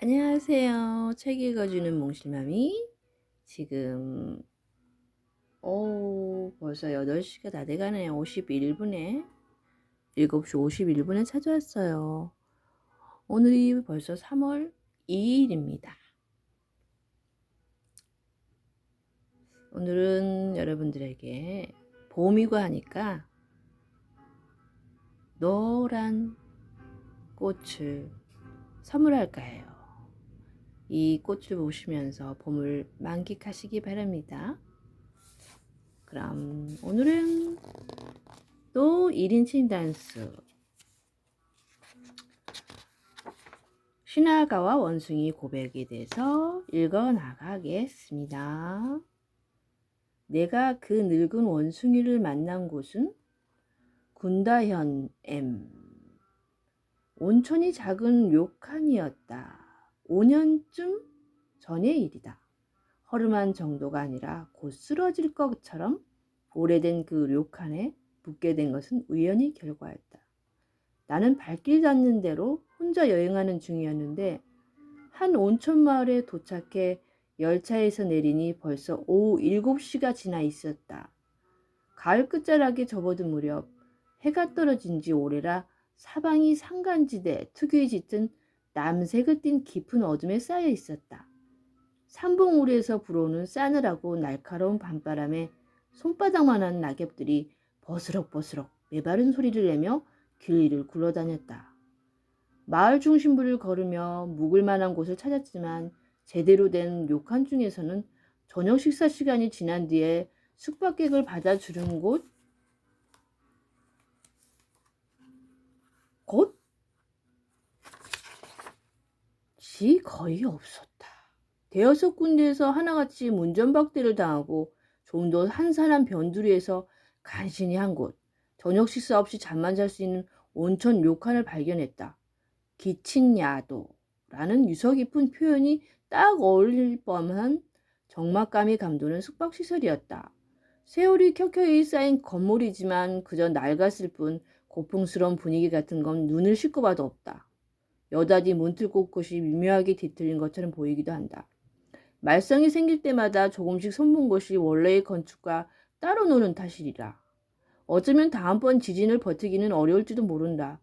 안녕하세요. 책 읽어주는 몽실맘이. 지금 벌써 8시가 다 돼가네요. 51분에 7시 51분에 찾아왔어요. 오늘이 벌써 3월 2일입니다. 오늘은 여러분들에게 봄이고 하니까 노란 꽃을 선물할까 해요. 이 꽃을 보시면서 봄을 만끽하시기 바랍니다. 그럼 오늘은 또 1인 칭단수 신화가와 원숭이 고백에 대해서 읽어 나가겠습니다. 내가 그 늙은 원숭이를 만난 곳은 군다현 M. 온천이 작은 료칸이었다. 5년쯤 전의 일이다. 허름한 정도가 아니라 곧 쓰러질 것처럼 오래된 그 료칸에 묵게 된 것은 우연의 결과였다. 나는 발길 닿는 대로 혼자 여행하는 중이었는데 한 온천 마을에 도착해 열차에서 내리니 벌써 오후 7시가 지나 있었다. 가을 끝자락에 접어든 무렵 해가 떨어진 지 오래라 사방이 산간지대 특유의 짙은 남색을 띤 깊은 어둠에 쌓여 있었다. 산봉우리에서 불어오는 싸늘하고 날카로운 밤바람에 손바닥만한 낙엽들이 버스럭버스럭 메바른 소리를 내며 길 위를 굴러다녔다. 마을 중심부를 걸으며 묵을 만한 곳을 찾았지만 제대로 된 료칸 중에서는 저녁 식사 시간이 지난 뒤에 숙박객을 받아주는 곳이 거의 없었다. 대여섯 군데에서 하나같이 문전박대를 당하고 좀 더 한산한 변두리에서 간신히 한 곳, 저녁 식사 없이 잠만 잘 수 있는 온천 료칸을 발견했다. 기친야도라는 유서 깊은 표현이 딱 어울릴 뻔한 적막감이 감도는 숙박시설이었다. 세월이 켜켜이 쌓인 건물이지만 그저 낡았을 뿐 고풍스러운 분위기 같은 건 눈을 씻고 봐도 없다. 여닫이 문틀꽃꽃이 미묘하게 뒤틀린 것처럼 보이기도 한다. 말썽이 생길 때마다 조금씩 손본 것이 원래의 건축과 따로 노는 탓이리라. 어쩌면 다음번 지진을 버티기는 어려울지도 모른다.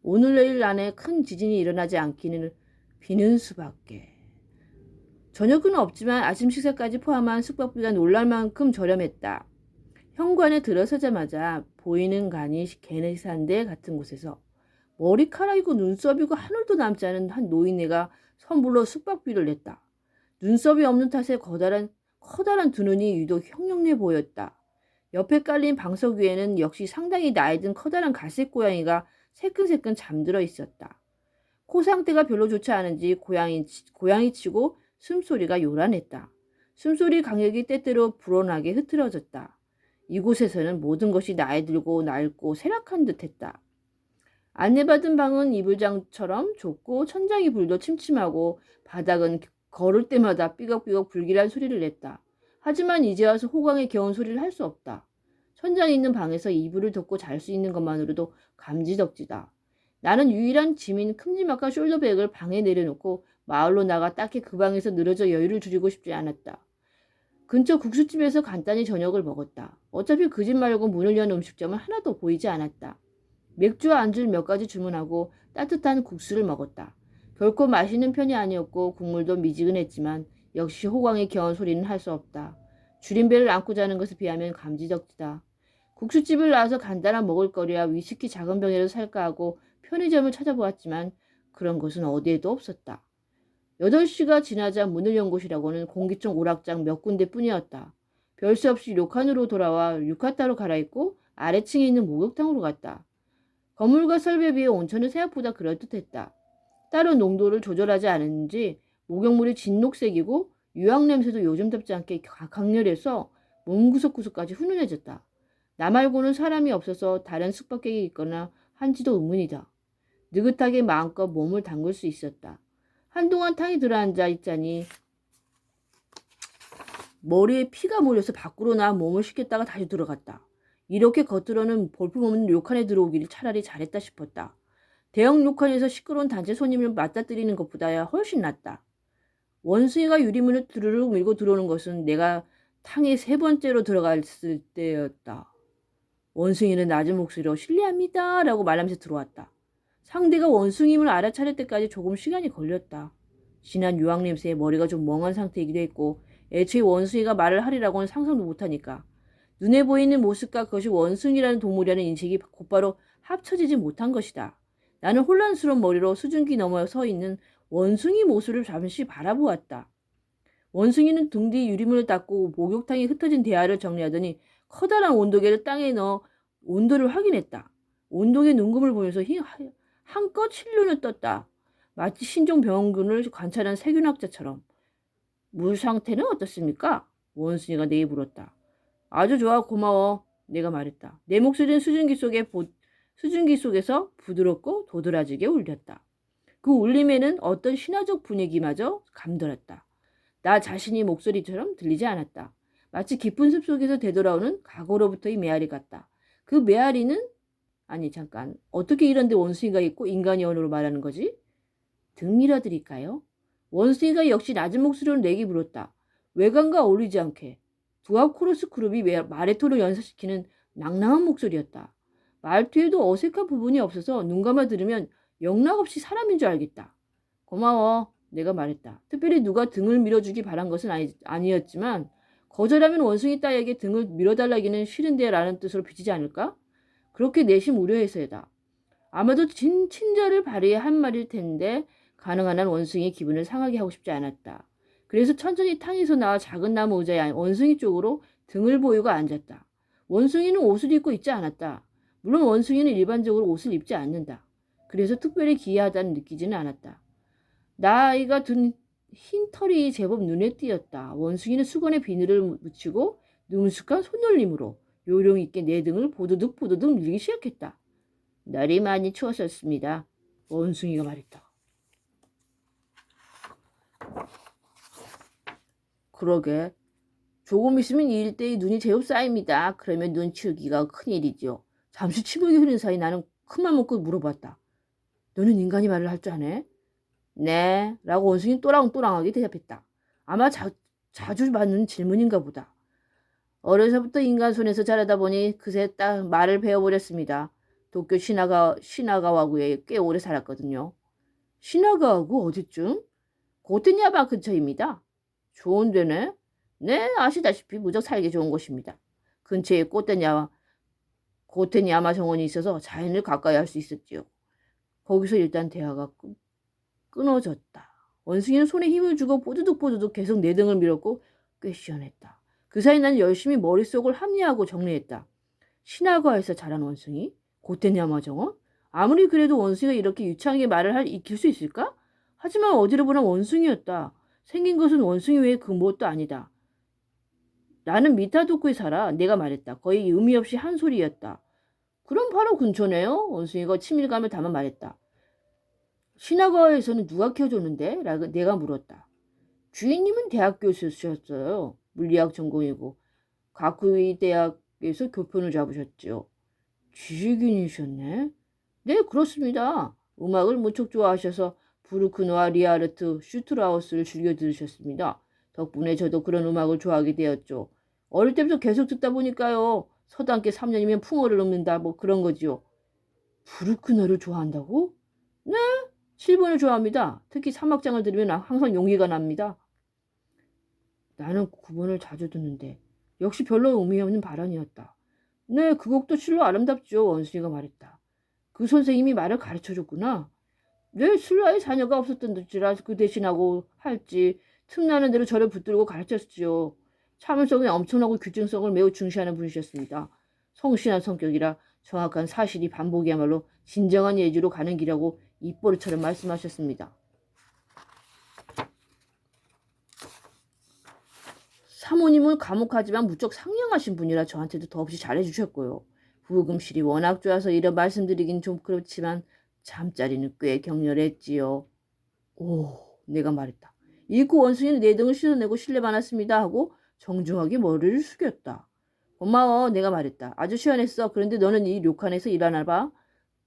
오늘 내일 안에 큰 지진이 일어나지 않기는 비는 수밖에. 저녁은 없지만 아침 식사까지 포함한 숙박비가 놀랄 만큼 저렴했다. 현관에 들어서자마자 보이는 간이 개내산대 같은 곳에서 머리카락이고 눈썹이고 한 올도 남지 않은 한 노인네가 선불로 숙박비를 냈다. 눈썹이 없는 탓에 커다란 두 눈이 유독 형령내 보였다. 옆에 깔린 방석 위에는 역시 상당히 나이든 커다란 갈색 고양이가 새끈새끈 잠들어 있었다. 코 상태가 별로 좋지 않은지 고양이치고 숨소리가 요란했다. 숨소리 간격이 때때로 불어나게 흐트러졌다. 이곳에서는 모든 것이 나이 들고 낡고 쇠락한 듯했다. 안내받은 방은 이불장처럼 좁고 천장이 불도 침침하고 바닥은 걸을 때마다 삐걱삐걱 불길한 소리를 냈다. 하지만 이제 와서 호강에 겨운 소리를 할 수 없다. 천장에 있는 방에서 이불을 덮고 잘 수 있는 것만으로도 감지덕지다. 나는 유일한 짐인 큼지막한 숄더백을 방에 내려놓고 마을로 나가 딱히 그 방에서 늘어져 여유를 줄이고 싶지 않았다. 근처 국수집에서 간단히 저녁을 먹었다. 어차피 그 집 말고 문을 연 음식점은 하나도 보이지 않았다. 맥주와 안주를 몇 가지 주문하고 따뜻한 국수를 먹었다. 결코 맛있는 편이 아니었고 국물도 미지근했지만 역시 호강에 겨운 소리는 할 수 없다. 줄임배를 안고 자는 것에 비하면 감지덕지다. 국수집을 나와서 간단한 먹을거리와 위스키 작은 병이라도 살까 하고 편의점을 찾아보았지만 그런 것은 어디에도 없었다. 8시가 지나자 문을 연 곳이라고는 공기총 오락장 몇 군데뿐이었다. 별 수 없이 료칸으로 돌아와 유카타로 갈아입고 아래층에 있는 목욕탕으로 갔다. 건물과 설비에 비해 온천은 생각보다 그럴듯했다. 따로 농도를 조절하지 않았는지 목욕물이 진녹색이고 유황 냄새도 요즘답지 않게 강렬해서 몸 구석구석까지 훈훈해졌다. 나 말고는 사람이 없어서 다른 숙박객이 있거나 한지도 의문이다. 느긋하게 마음껏 몸을 담글 수 있었다. 한동안 탕에 들어앉아 있자니 머리에 피가 몰려서 밖으로 나와 몸을 식혔다가 다시 들어갔다. 이렇게 겉으로는 볼품없는 료칸에 들어오기를 차라리 잘했다 싶었다. 대형 료칸에서 시끄러운 단체 손님을 맞닥뜨리는 것보다야 훨씬 낫다. 원숭이가 유리문을 두루룩 밀고 들어오는 것은 내가 탕에 3번째로 들어갔을 때였다. 원숭이는 낮은 목소리로 실례합니다 라고 말하면서 들어왔다. 상대가 원숭이임을 알아차릴 때까지 조금 시간이 걸렸다. 진한 유황 냄새에 머리가 좀 멍한 상태이기도 했고 애초에 원숭이가 말을 하리라고는 상상도 못하니까 눈에 보이는 모습과 그것이 원숭이라는 동물이라는 인식이 곧바로 합쳐지지 못한 것이다. 나는 혼란스러운 머리로 수증기 너머에 서 있는 원숭이 모습을 잠시 바라보았다. 원숭이는 등 뒤 유리문을 닫고 목욕탕에 흩어진 대야를 정리하더니 커다란 온도계를 땅에 넣어 온도를 확인했다. 온도계 눈금을 보면서 한껏 힐눈을 떴다. 마치 신종병원군을 관찰한 세균학자처럼. 물 상태는 어떻습니까? 원숭이가 내게 물었다. 아주 좋아, 고마워. 내가 말했다. 내 목소리는 수증기 속에서 부드럽고 도드라지게 울렸다. 그 울림에는 어떤 신화적 분위기마저 감돌았다. 나 자신이 목소리처럼 들리지 않았다. 마치 깊은 숲속에서 되돌아오는 과거로부터의 메아리 같다. 그 메아리는 아니 잠깐 어떻게 이런데 원숭이가 있고 인간이 언어로 말하는 거지? 등 밀어드릴까요? 원숭이가 역시 낮은 목소리로 내게 물었다. 외관과 어울리지 않게. 두압코러스 그룹이 마레토를 연상시키는 낭낭한 목소리였다. 말투에도 어색한 부분이 없어서 눈 감아 들으면 영락없이 사람인 줄 알겠다. 고마워. 내가 말했다. 특별히 누가 등을 밀어주기 바란 것은 아니었지만 거절하면 원숭이 따위에게 등을 밀어달라기는 싫은데 라는 뜻으로 비치지 않을까? 그렇게 내심 우려해서다. 아마도 친절을 발휘해 한 말일 텐데 가능한 한 원숭이의 기분을 상하게 하고 싶지 않았다. 그래서 천천히 탕에서 나와 작은 나무 의자에 원숭이 쪽으로 등을 보이고 앉았다. 원숭이는 옷을 입고 있지 않았다. 물론 원숭이는 일반적으로 옷을 입지 않는다. 그래서 특별히 기이하다는 느끼지는 않았다. 나이가 든 흰 털이 제법 눈에 띄었다. 원숭이는 수건에 비늘을 묻히고 능숙한 손놀림으로 요령 있게 내 등을 보드득 밀기 시작했다. 날이 많이 추웠었습니다. 원숭이가 말했다. 그러게. 조금 있으면 이 일대에 눈이 제법 쌓입니다. 그러면 눈 치우기가 큰일이죠. 잠시 침묵이 흐른 사이 나는 큰맘 먹고 물어봤다. 너는 인간이 말을 할 줄 아네? 네, 라고 원숭이는 또랑또랑하게 대답했다. 아마 자주 받는 질문인가 보다. 어려서부터 인간 손에서 자라다 보니 그새 딱 말을 배워버렸습니다. 도쿄 시나가와구에 꽤 오래 살았거든요. 시나가와구 어디쯤? 고테냐마 근처입니다. 좋은 데네? 네, 아시다시피 무척 살기 좋은 곳입니다. 근처에 고테냐마 정원이 있어서 자연을 가까이 할 수 있었지요. 거기서 일단 대화가 끊어졌다. 원숭이는 손에 힘을 주고 뽀드득 계속 내 등을 밀었고 꽤 시원했다. 그 사이 난 열심히 머릿속을 합리하고 정리했다. 시나가에서 자란 원숭이? 고테냐마 정원? 아무리 그래도 원숭이가 이렇게 유창하게 말을 익힐 수 있을까? 하지만 어디로 보나 원숭이였다. 생긴 것은 원숭이 외에 그 무엇도 아니다. 나는 미타도쿠에 살아. 내가 말했다. 거의 의미 없이 한 소리였다. 그럼 바로 근처네요. 원숭이가 친밀감을 담아 말했다. 시나가와에서는 누가 키워줬는데? 라고 내가 물었다. 주인님은 대학 교수셨어요. 물리학 전공이고 가쿠이 대학에서 교편을 잡으셨죠. 지식인이셨네. 네, 그렇습니다. 음악을 무척 좋아하셔서 브루크노와 리하르트, 슈트라우스를 즐겨 들으셨습니다. 덕분에 저도 그런 음악을 좋아하게 되었죠. 어릴 때부터 계속 듣다 보니까요. 서당께 3년이면 풍어를 읊는다 뭐 그런 거지요. 브루크노를 좋아한다고? 네, 7번을 좋아합니다. 특히 사막장을 들으면 항상 용기가 납니다. 나는 9번을 자주 듣는데 역시 별로 의미 없는 발언이었다. 네, 그 곡도 실로 아름답죠. 원숭이가 말했다. 그 선생님이 말을 가르쳐줬구나. 네, 신라의 자녀가 없었던지라 그 대신하고 할지 틈나는 대로 저를 붙들고 가르쳤지요. 참을성이 엄청나고 규칙성을 매우 중시하는 분이셨습니다. 성실한 성격이라 정확한 사실이 반복이야말로 진정한 예주로 가는 길이라고 입버릇처럼 말씀하셨습니다. 사모님은 과묵하지만 무척 상냥하신 분이라 저한테도 더없이 잘해주셨고요. 부금실이 워낙 좋아서 이런 말씀드리긴 좀 그렇지만 잠자리는 꽤 격렬했지요. 오, 내가 말했다. 읽고 원숭이는 내 등을 씻어내고 실례 많았습니다 하고 정중하게 머리를 숙였다. 고마워, 내가 말했다. 아주 시원했어. 그런데 너는 이 료칸에서 일하나 봐?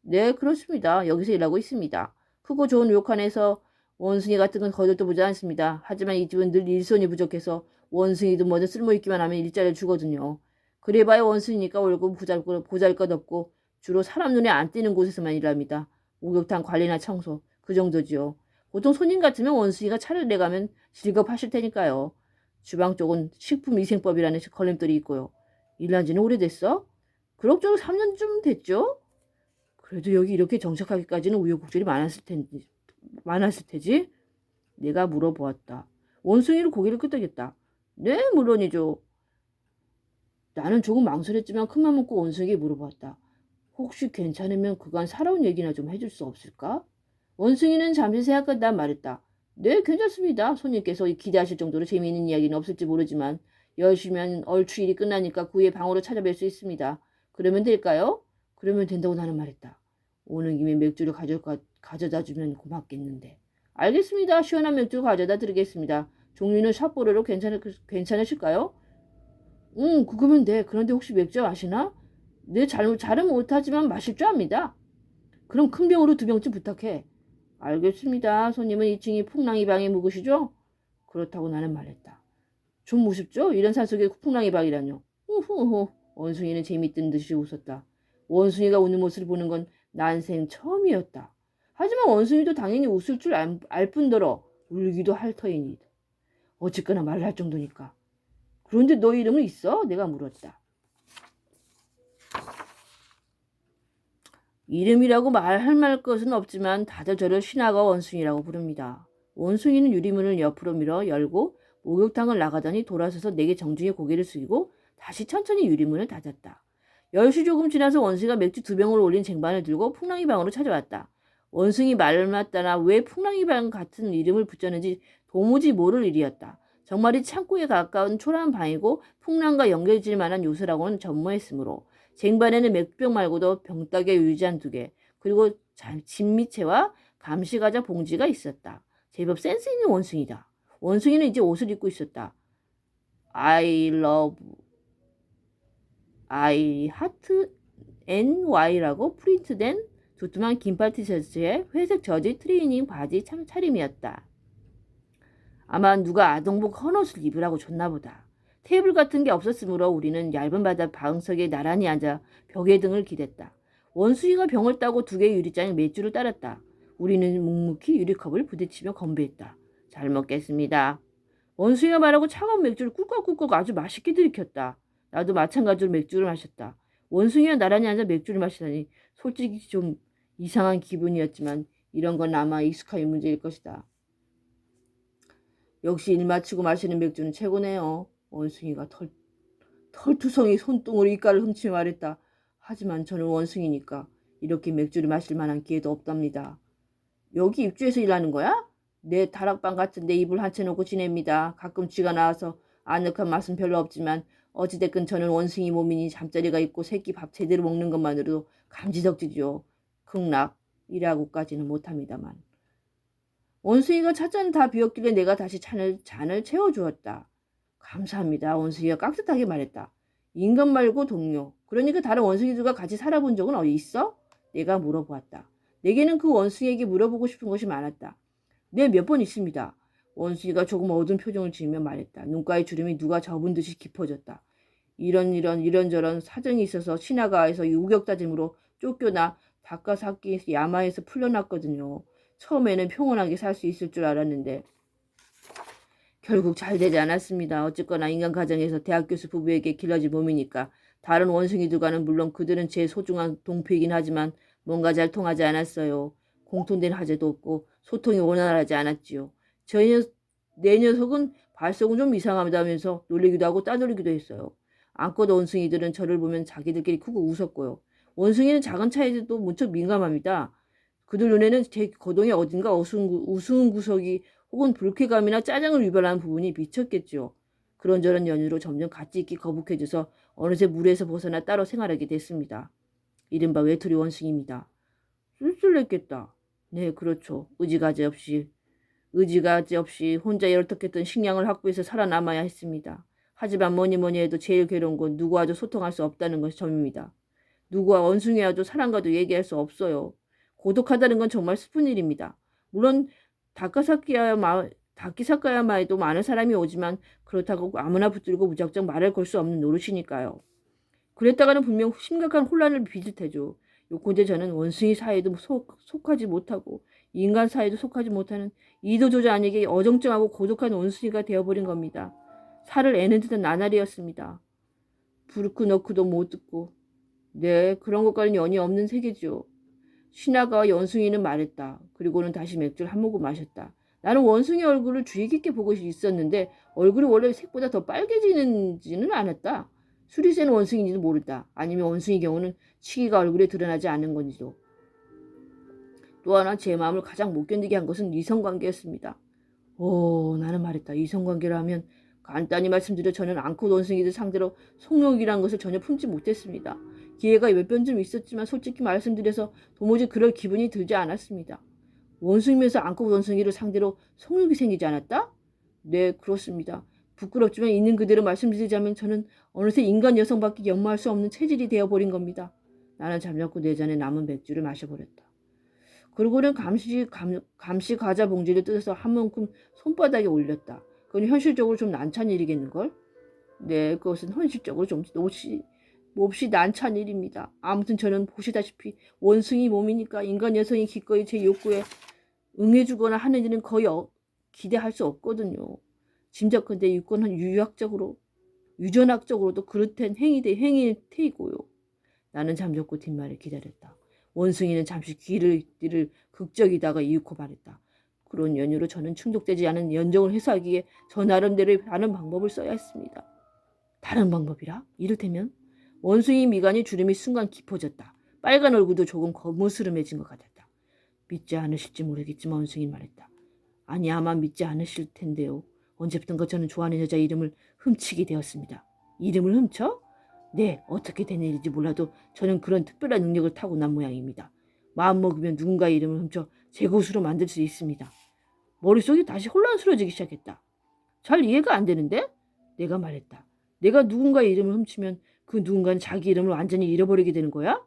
네, 그렇습니다. 여기서 일하고 있습니다. 크고 좋은 료칸에서 원숭이 같은 건 거들떠 보지 않습니다. 하지만 이 집은 늘 일손이 부족해서 원숭이도 먼저 쓸모있기만 하면 일자리를 주거든요. 그래봐야 원숭이니까 월급 보잘것없고 주로 사람 눈에 안 띄는 곳에서만 일합니다. 목욕탕 관리나 청소, 그 정도지요. 보통 손님 같으면 원숭이가 차를 내가면 즐겁하실 테니까요. 주방 쪽은 식품위생법이라는 걸림돌이 있고요. 일한 지는 오래됐어? 그럭저럭 3년쯤 됐죠? 그래도 여기 이렇게 정착하기까지는 우여곡절이 많았을 테지? 내가 물어보았다. 원숭이는 고개를 끄덕였다. 네, 물론이죠. 나는 조금 망설였지만 큰맘 먹고 원숭이에게 물어보았다. 혹시 괜찮으면 그간 살아온 얘기나 좀 해줄 수 없을까? 원숭이는 잠시 생각하다 말했다. 네, 괜찮습니다. 손님께서 기대하실 정도로 재미있는 이야기는 없을지 모르지만 열심히 하면 얼추 일이 끝나니까 그 후에 방으로 찾아뵐 수 있습니다. 그러면 될까요? 그러면 된다고 나는 말했다. 오는 김에 맥주를 가져다 주면 고맙겠는데. 알겠습니다. 시원한 맥주 가져다 드리겠습니다. 종류는 샷보르로 괜찮으실까요? 그거면 돼. 그런데 혹시 맥주 아시나? 네, 잘은 못하지만 마실 줄 압니다. 그럼 큰 병으로 2병쯤 부탁해. 알겠습니다. 손님은 2층이 풍랑이 방에 묵으시죠? 그렇다고 나는 말했다. 좀 무섭죠? 이런 산속에 풍랑이 방이라뇨. 후후후. 원숭이는 재밌던 듯이 웃었다. 원숭이가 웃는 모습을 보는 건 난생 처음이었다. 하지만 원숭이도 당연히 웃을 줄 알 뿐더러 울기도 할 터이니. 어쨌거나 말할 정도니까. 그런데 너 이름은 있어? 내가 물었다. 이름이라고 말할 것은 없지만 다들 저를 신하가 원숭이라고 부릅니다. 원숭이는 유리문을 옆으로 밀어 열고 목욕탕을 나가더니 돌아서서 내게 정중히 고개를 숙이고 다시 천천히 유리문을 닫았다. 10시 조금 지나서 원숭이가 맥주 2병을 올린 쟁반을 들고 풍랑이 방으로 찾아왔다. 원숭이 말맞다나 왜 풍랑이 방 같은 이름을 붙였는지 도무지 모를 일이었다. 정말이 창고에 가까운 초라한 방이고 풍랑과 연결질 만한 요소라고는 전무했으므로 쟁반에는 맥주병 말고도 병따개 유지 2개, 그리고 진미채와 감시과자 봉지가 있었다. 제법 센스 있는 원숭이다. 원숭이는 이제 옷을 입고 있었다. I love, I heart NY라고 프린트된 두툼한 긴팔 티셔츠에 회색 저지 트레이닝 바지 차림이었다. 아마 누가 아동복 헌옷을 입으라고 줬나 보다. 테이블 같은 게 없었으므로 우리는 얇은 바닥 방석에 나란히 앉아 벽에 등을 기댔다. 원숭이가 병을 따고 2개의 유리잔에 맥주를 따랐다. 우리는 묵묵히 유리컵을 부딪히며 건배했다. 잘 먹겠습니다. 원숭이가 말하고 차가운 맥주를 꿀꺽꿀꺽 아주 맛있게 들이켰다. 나도 마찬가지로 맥주를 마셨다. 원숭이와 나란히 앉아 맥주를 마시다니 솔직히 좀 이상한 기분이었지만 이런 건 아마 익숙함의 문제일 것이다. 역시 일 마치고 마시는 맥주는 최고네요. 원숭이가 털투성이 손등으로 이빨을 훔치며 말했다. 하지만 저는 원숭이니까 이렇게 맥주를 마실 만한 기회도 없답니다. 여기 입주해서 일하는 거야? 내 다락방 같은데 이불 한 채 놓고 지냅니다. 가끔 쥐가 나와서 아늑한 맛은 별로 없지만 어찌됐건 저는 원숭이 몸이니 잠자리가 있고 새끼 밥 제대로 먹는 것만으로도 감지덕지죠. 극락이라고까지는 못합니다만. 원숭이가 찻잔을 다 비웠길래 내가 다시 잔을 채워주었다. 감사합니다. 원숭이가 깍듯하게 말했다. 인간 말고 동료. 그러니까 다른 원숭이들과 같이 살아본 적은 어디 있어? 내가 물어보았다. 내게는 그 원숭이에게 물어보고 싶은 것이 많았다. 네, 몇 번 있습니다. 원숭이가 조금 어두운 표정을 지으며 말했다. 눈가의 주름이 누가 접은 듯이 깊어졌다. 이런저런 사정이 있어서 신하가에서 우격다짐으로 쫓겨나 닭가사키 야마에서 풀려났거든요. 처음에는 평온하게 살 수 있을 줄 알았는데 결국 잘 되지 않았습니다. 어쨌거나 인간 가정에서 대학 교수 부부에게 길러진 몸이니까 다른 원숭이들과는 물론 그들은 제 소중한 동표이긴 하지만 뭔가 잘 통하지 않았어요. 공통된 화제도 없고 소통이 원활하지 않았지요. 내 녀석은 발성은 좀 이상하다면서 놀리기도 하고 따돌리기도 했어요. 안고도 원숭이들은 저를 보면 자기들끼리 크고 웃었고요. 원숭이는 작은 차이에도 무척 민감합니다. 그들 눈에는 제 거동에 어딘가 우스운 구석이 혹은 불쾌감이나 짜증을 유발하는 부분이 미쳤겠죠. 그런저런 연유로 점점 같이 있기 거북해져서 어느새 물에서 벗어나 따로 생활하게 됐습니다. 이른바 외톨이 원숭이입니다. 쓸쓸했겠다. 네, 그렇죠. 의지가지 없이 혼자 열떡했던 식량을 확보해서 살아남아야 했습니다. 하지만 뭐니 해도 제일 괴로운 건 누구와도 소통할 수 없다는 것이 점입니다. 누구와 원숭이와도 사람과도 얘기할 수 없어요. 고독하다는 건 정말 슬픈 일입니다. 물론 다키사카야마에도 많은 사람이 오지만 그렇다고 아무나 붙들고 무작정 말을 걸 수 없는 노릇이니까요. 그랬다가는 분명 심각한 혼란을 빚을 테죠. 요컨대 저는 원숭이 사이에도 속하지 못하고 인간 사이에도 속하지 못하는 이도저도 아니게 어정쩡하고 고독한 원숭이가 되어버린 겁니다. 살을 애는 듯한 나날이었습니다. 부르크너크도 못 듣고. 네, 그런 것과는 연이 없는 세계죠. 신하가 원숭이는 말했다. 그리고는 다시 맥주를 한 모금 마셨다. 나는 원숭이 얼굴을 주의 깊게 보고 있었는데 얼굴이 원래 색보다 더 빨개지지는 않았다. 술이 센 원숭이인지도 모른다. 아니면 원숭이 경우는 치기가 얼굴에 드러나지 않는 건지도. 또 하나 제 마음을 가장 못 견디게 한 것은 이성관계였습니다. 나는 말했다. 이성관계를 하면 간단히 말씀드려 저는 앙컷 원숭이들 상대로 속욕이라는 것을 전혀 품지 못했습니다. 기회가 몇 번쯤 있었지만 솔직히 말씀드려서 도무지 그럴 기분이 들지 않았습니다. 원숭이면서 앙컷 원숭이를 상대로 속욕이 생기지 않았다? 네, 그렇습니다. 부끄럽지만 있는 그대로 말씀드리자면 저는 어느새 인간 여성밖에 연마할 수 없는 체질이 되어버린 겁니다. 나는 잠자코 내 잔에 남은 맥주를 마셔버렸다. 그러고는 감시 과자 봉지를 뜯어서 한 움큼 손바닥에 올렸다. 그건 현실적으로 좀 난처한 일이겠는걸? 네, 그것은 현실적으로 좀 몹시 난처한 일입니다. 아무튼 저는 보시다시피 원숭이 몸이니까 인간 여성이 기꺼이 제 욕구에 응해주거나 하는 일은 거의 기대할 수 없거든요. 짐작컨대 유전학적으로도 그렇단 행위일 테이고요. 나는 잠자코 뒷말을 기다렸다. 원숭이는 잠시 귀를 극적이다가 이윽고 말했다. 그런 연유로 저는 충족되지 않은 연정을 해소하기에 저 나름대로의 다른 방법을 써야 했습니다. 다른 방법이라? 이를테면 원숭이 미간이 주름이 순간 깊어졌다. 빨간 얼굴도 조금 거무스름해진 것 같았다. 믿지 않으실지 모르겠지만 원숭이는 말했다. 아니 아마 믿지 않으실 텐데요. 언제부턴가 저는 좋아하는 여자 이름을 훔치게 되었습니다. 이름을 훔쳐? 네, 어떻게 된 일인지 몰라도 저는 그런 특별한 능력을 타고난 모양입니다. 마음먹으면 누군가의 이름을 훔쳐 제 것으로 만들 수 있습니다. 머릿속이 다시 혼란스러워지기 시작했다. 잘 이해가 안 되는데? 내가 말했다. 내가 누군가의 이름을 훔치면 그 누군가는 자기 이름을 완전히 잃어버리게 되는 거야?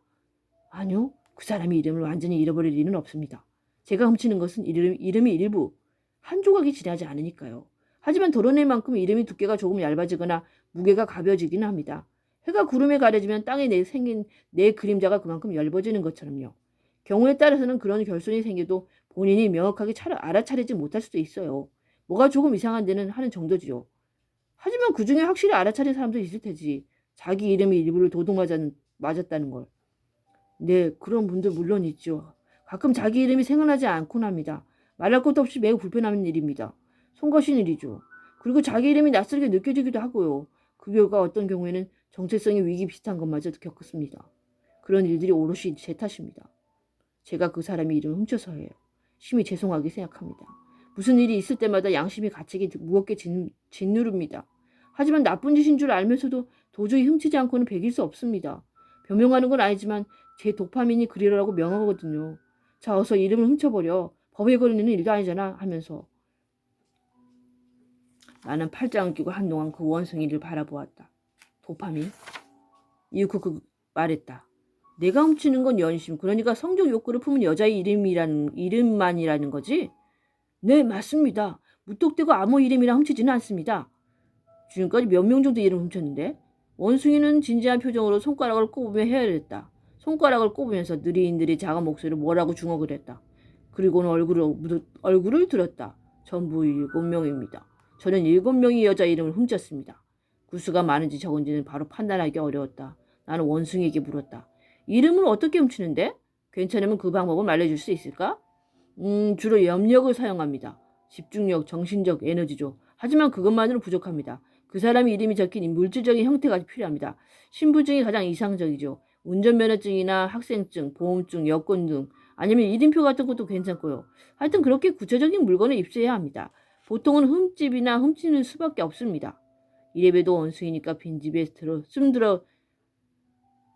아니요. 그 사람이 이름을 완전히 잃어버릴 일은 없습니다. 제가 훔치는 것은 이름이 일부, 한 조각이 지나지 않으니까요. 하지만 도로낼 만큼 이름이 두께가 조금 얇아지거나 무게가 가벼워지기는 합니다. 해가 구름에 가려지면 땅에 생긴 내 그림자가 그만큼 얇아지는 것처럼요. 경우에 따라서는 그런 결손이 생겨도 본인이 명확하게 알아차리지 못할 수도 있어요. 뭐가 조금 이상한 데는 하는 정도지요. 하지만 그 중에 확실히 알아차린 사람도 있을 테지. 자기 이름이 일부를 맞았다는 걸. 네, 그런 분들 물론 있죠. 가끔 자기 이름이 생각나지 않곤 합니다. 말할 것도 없이 매우 불편한 일입니다. 송거신 일이죠. 그리고 자기 이름이 낯설게 느껴지기도 하고요. 그 결과 어떤 경우에는 정체성의 위기 비슷한 것마저 겪었습니다. 그런 일들이 오롯이 제 탓입니다. 제가 그 사람의 이름을 훔쳐서예요. 심히 죄송하게 생각합니다. 무슨 일이 있을 때마다 양심이 가책이 무겁게 짓누릅니다. 하지만 나쁜 짓인 줄 알면서도 도저히 훔치지 않고는 배길 수 없습니다. 변명하는 건 아니지만 제 도파민이 그리라고 명하거든요. 자, 어서 이름을 훔쳐버려. 법에 걸리는 일도 아니잖아 하면서. 나는 팔짱을 끼고 한동안 그 원숭이를 바라보았다. 도파민? 이윽고 말했다. 내가 훔치는 건 연심, 그러니까 성적 욕구를 품은 여자의 이름만이라는 거지? 네, 맞습니다. 무턱대고 아무 이름이나 훔치지는 않습니다. 지금까지 몇 명 정도 이름 훔쳤는데? 원숭이는 진지한 표정으로 손가락을 꼽으며 헤아렸다. 손가락을 꼽으면서 느릿느릿 작은 목소리로 뭐라고 중얼을 했다. 그리고는 얼굴을 들었다. 전부 7명입니다. 저는 7명의 여자 이름을 훔쳤습니다. 구수가 많은지 적은지는 바로 판단하기 어려웠다. 나는 원숭이에게 물었다. 이름을 어떻게 훔치는데? 괜찮으면 그 방법을 알려줄 수 있을까? 주로 염력을 사용합니다. 집중력, 정신적 에너지죠. 하지만 그것만으로 부족합니다. 그 사람의 이름이 적힌 물질적인 형태가 필요합니다. 신분증이 가장 이상적이죠. 운전면허증이나 학생증, 보험증, 여권 등 아니면 이름표 같은 것도 괜찮고요. 하여튼 그렇게 구체적인 물건을 입수해야 합니다. 보통은 흠집이나 훔치는 수밖에 없습니다. 이래봬도 원숭이니까 빈집에 숨들어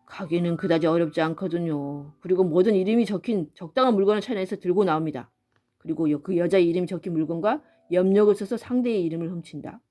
가기는 그다지 어렵지 않거든요. 그리고 모든 이름이 적힌 적당한 물건을 찾아내서 들고 나옵니다. 그리고 그 여자의 이름이 적힌 물건과 염력을 써서 상대의 이름을 훔친다.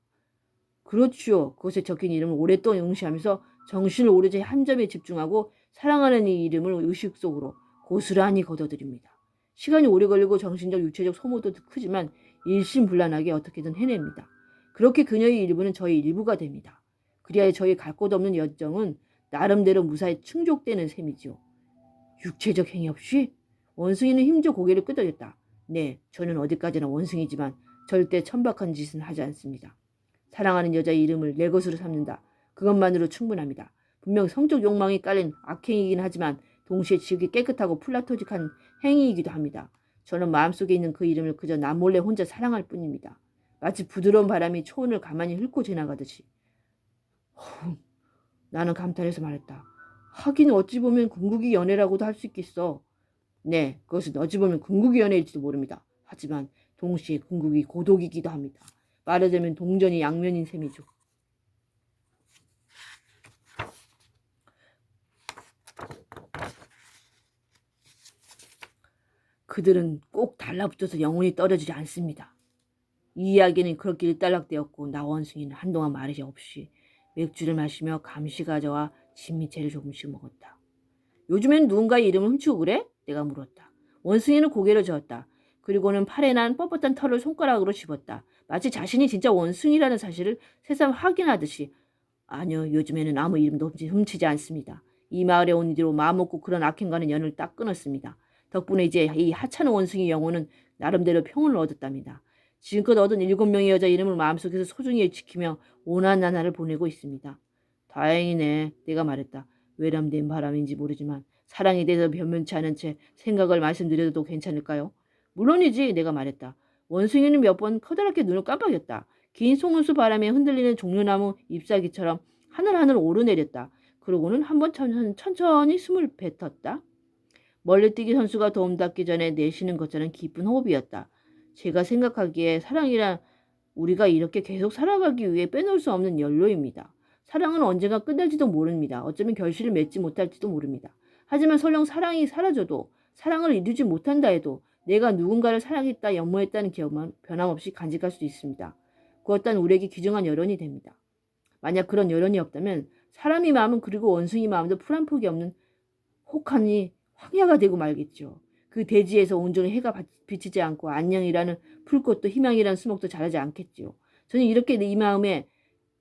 그렇죠. 그것에 적힌 이름을 오랫동안 응시하면서 정신을 오로지 한 점에 집중하고 사랑하는 이 이름을 의식 속으로 고스란히 걷어들입니다. 시간이 오래 걸리고 정신적 육체적 소모도 크지만 일심불란하게 어떻게든 해냅니다. 그렇게 그녀의 일부는 저의 일부가 됩니다. 그리하여 저희 갈 곳 없는 여정은 나름대로 무사히 충족되는 셈이지요. 육체적 행위 없이? 원숭이는 힘줘 고개를 끄덕였다. 네, 저는 어디까지나 원숭이지만 절대 천박한 짓은 하지 않습니다. 사랑하는 여자의 이름을 내 것으로 삼는다. 그것만으로 충분합니다. 분명 성적 욕망이 깔린 악행이긴 하지만 동시에 지극히 깨끗하고 플라토직한 행위이기도 합니다. 저는 마음속에 있는 그 이름을 그저 나 몰래 혼자 사랑할 뿐입니다. 마치 부드러운 바람이 초원을 가만히 훑고 지나가듯이. 나는 감탄해서 말했다. 하긴 어찌 보면 궁극이 연애라고도 할 수 있겠어. 네, 그것은 어찌 보면 궁극이 연애일지도 모릅니다. 하지만 동시에 궁극이 고독이기도 합니다. 말하자면 동전이 양면인 셈이죠. 그들은 꼭 달라붙어서 영혼이 떨어지지 않습니다. 이 이야기는 그렇게 일단락되었고 나 원숭이는 한동안 말이 없이 맥주를 마시며 감시과자와 진미채를 조금씩 먹었다. 요즘엔 누군가의 이름을 훔치고 그래? 내가 물었다. 원숭이는 고개를 저었다. 그리고는 팔에 난 뻣뻣한 털을 손가락으로 집었다. 마치 자신이 진짜 원숭이라는 사실을 새삼 확인하듯이. 아니요, 요즘에는 아무 이름도 훔치지 않습니다. 이 마을에 온 뒤로 마음먹고 그런 악행과는 연을 딱 끊었습니다. 덕분에 이제 이 하찮은 원숭이 영혼은 나름대로 평온을 얻었답니다. 지금껏 얻은 7명의 여자 이름을 마음속에서 소중히 지키며 온화한 나날을 보내고 있습니다. 다행이네, 내가 말했다. 외람된 바람인지 모르지만 사랑에 대해서 변변치 않은 채 생각을 말씀드려도 괜찮을까요? 물론이지, 내가 말했다. 원숭이는 몇 번 커다랗게 눈을 깜빡였다. 긴 송은수 바람에 흔들리는 종려나무 잎사귀처럼 하늘하늘 오르내렸다. 그러고는 한번 천천히 숨을 뱉었다. 멀리뛰기 선수가 도움 닫기 전에 내쉬는 것처럼 깊은 호흡이었다. 제가 생각하기에 사랑이란 우리가 이렇게 계속 살아가기 위해 빼놓을 수 없는 연료입니다. 사랑은 언젠가 끝날지도 모릅니다. 어쩌면 결실을 맺지 못할지도 모릅니다. 하지만 설령 사랑이 사라져도 사랑을 이루지 못한다 해도 내가 누군가를 사랑했다 연모했다는 기억만 변함없이 간직할 수 있습니다. 그것 또한 우리에게 귀중한 여론이 됩니다. 만약 그런 여론이 없다면 사람의 마음은 그리고 원숭이 마음도 풀 한 폭이 없는 혹하니 황야가 되고 말겠죠. 그 대지에서 온종일 해가 비치지 않고 안녕이라는 풀꽃도 희망이라는 수목도 자라지 않겠죠. 저는 이렇게 이 마음에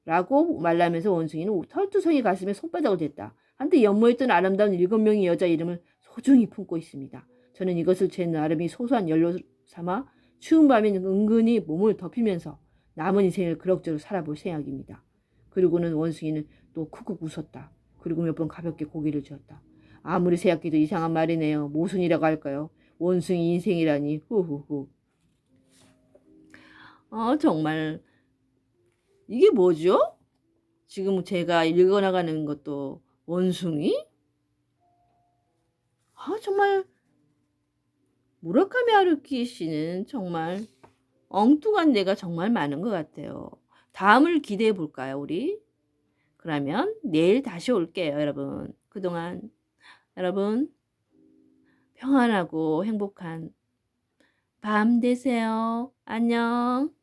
라고 말하면서 원숭이는 털투성이 가슴에 손바닥을 댔다. 한때 연모했던 아름다운 7명의 여자 이름을 소중히 품고 있습니다. 저는 이것을 제 나름의 소소한 연료 삼아 추운 밤에 은근히 몸을 덮이면서 남은 인생을 그럭저럭 살아볼 생각입니다. 그리고는 원숭이는 또 쿡쿡 웃었다. 그리고 몇 번 가볍게 고개를 저었다. 아무리 생각해도 이상한 말이네요. 모순이라고 할까요? 원숭이 인생이라니. 후후후. 정말 이게 뭐죠? 지금 제가 읽어나가는 것도 원숭이? 정말 무라카미 하루키 씨는 정말 엉뚱한 데가 정말 많은 것 같아요. 다음을 기대해 볼까요, 우리? 그러면 내일 다시 올게요, 여러분. 그동안 여러분 평안하고 행복한 밤 되세요. 안녕.